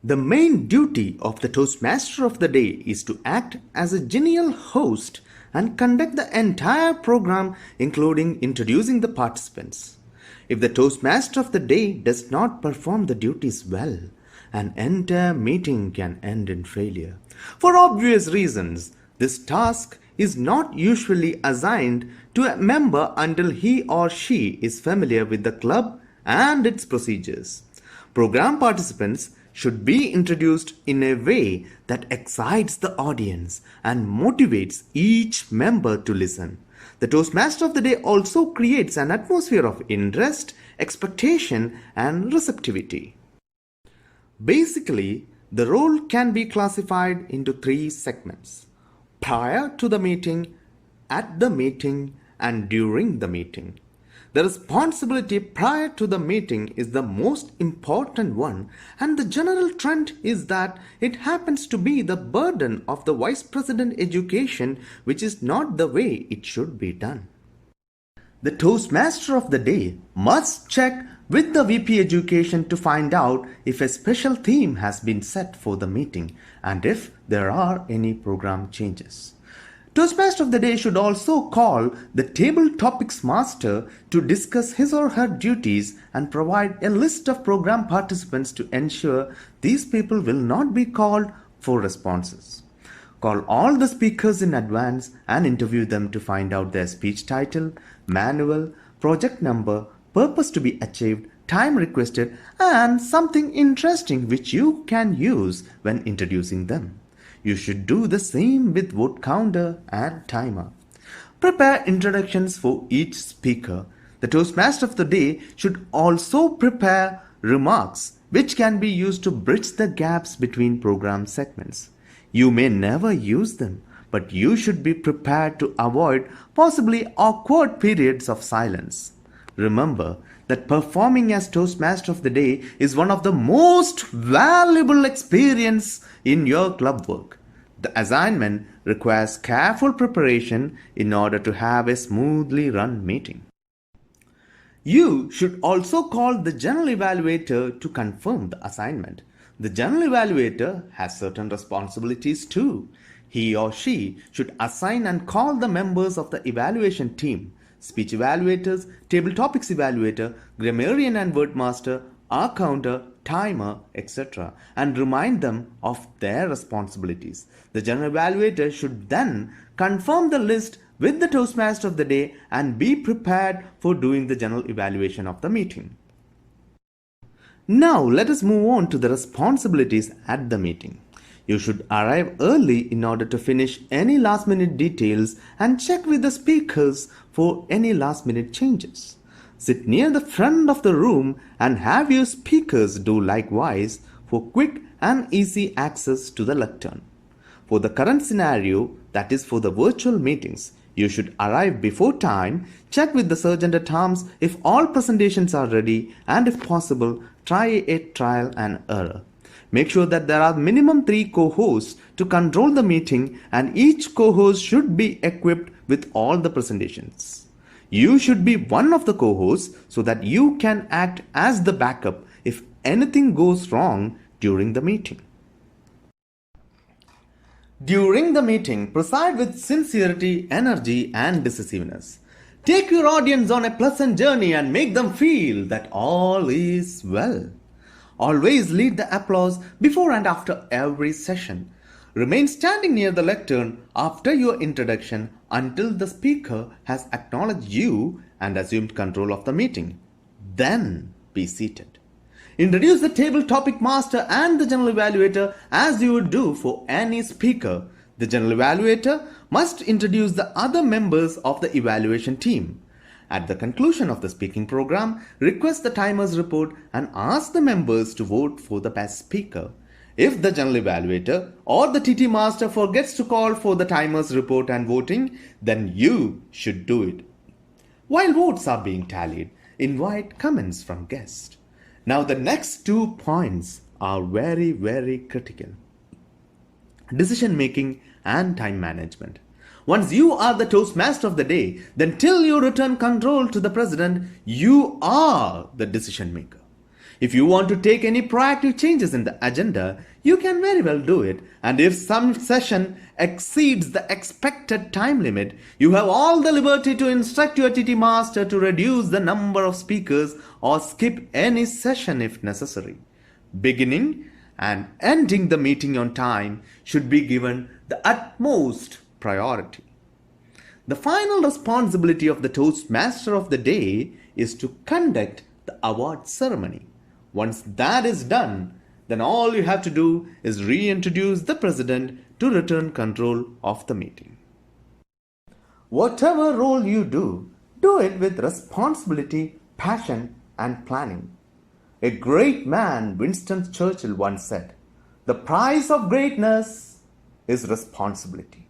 The main duty of the Toastmaster of the day is to act as a genial host and conduct the entire program, including introducing the participants. If the Toastmaster of the day does not perform the duties well, an entire meeting can end in failure. For obvious reasons, this task is not usually assigned to a member until he or she is familiar with the club and its procedures. Program participants should be introduced in a way that excites the audience and motivates each member to listen. The Toastmaster of the day also creates an atmosphere of interest, expectation, and receptivity. Basically, the role can be classified into three segments: prior to the meeting, at the meeting, and during the meeting. The responsibility prior to the meeting is the most important one, and the general trend is that it happens to be the burden of the Vice President Education, which is not the way it should be done. The Toastmaster of the day must check with the VP Education to find out if a special theme has been set for the meeting and if there are any program changes. Toastmaster of the day should also call the table topics master to discuss his or her duties and provide a list of program participants to ensure these people will not be called for responses. Call all the speakers in advance and interview them to find out their speech title, manual, project number, purpose to be achieved, time requested, and something interesting which you can use when introducing them. You should do the same with vote counter and timer. Prepare introductions for each speaker. The Toastmaster of the day should also prepare remarks which can be used to bridge the gaps between program segments. You may never use them, but you should be prepared to avoid possibly awkward periods of silence. Remember that performing as Toastmaster of the day is one of the most valuable experiences in your club work. The assignment requires careful preparation in order to have a smoothly run meeting. You should also call the General Evaluator to confirm the assignment. The General Evaluator has certain responsibilities too. He or she should assign and call the members of the evaluation team, speech evaluators, table topics evaluator, grammarian and word master, R counter, timer, etc., and remind them of their responsibilities. The General Evaluator should then confirm the list with the Toastmaster of the day and be prepared for doing the general evaluation of the meeting. Now let us move on to the responsibilities at the meeting. You should arrive early in order to finish any last minute details and check with the speakers for any last minute changes. Sit near the front of the room and have your speakers do likewise for quick and easy access to the lectern. For the current scenario, that is for the virtual meetings, you should arrive before time, check with the Sergeant-at-Arms if all presentations are ready, and if possible, try a trial and error. Make sure that there are minimum 3 co-hosts to control the meeting, and each co-host should be equipped with all the presentations. You should be one of the co-hosts so that you can act as the backup if anything goes wrong during the meeting. During the meeting, preside with sincerity, energy, and decisiveness. Take your audience on a pleasant journey and make them feel that all is well. Always lead the applause before and after every session. Remain standing near the lectern after your introduction until the speaker has acknowledged you and assumed control of the meeting. Then be seated. Introduce the table topic master and the general evaluator as you would do for any speaker. The general evaluator must introduce the other members of the evaluation team. At the conclusion of the speaking program, request the timer's report and ask the members to vote for the best speaker. If the general evaluator or the TT master forgets to call for the timer's report and voting, then you should do it. While votes are being tallied, invite comments from guests. Now the next 2 points are very critical. Decision making and time management. Once you are the Toastmaster of the day, then till you return control to the president, you are the decision maker. If you want to take any proactive changes in the agenda, you can very well do it. And if some session exceeds the expected time limit, you have all the liberty to instruct your TT master to reduce the number of speakers or skip any session if necessary. Beginning and ending the meeting on time should be given the utmost priority. The final responsibility of the Toastmaster of the day is to conduct the award ceremony. Once that is done, then all you have to do is reintroduce the president to return control of the meeting. Whatever role you do it with responsibility, passion, and planning. A great man, Winston Churchill, once said, "The price of greatness is responsibility."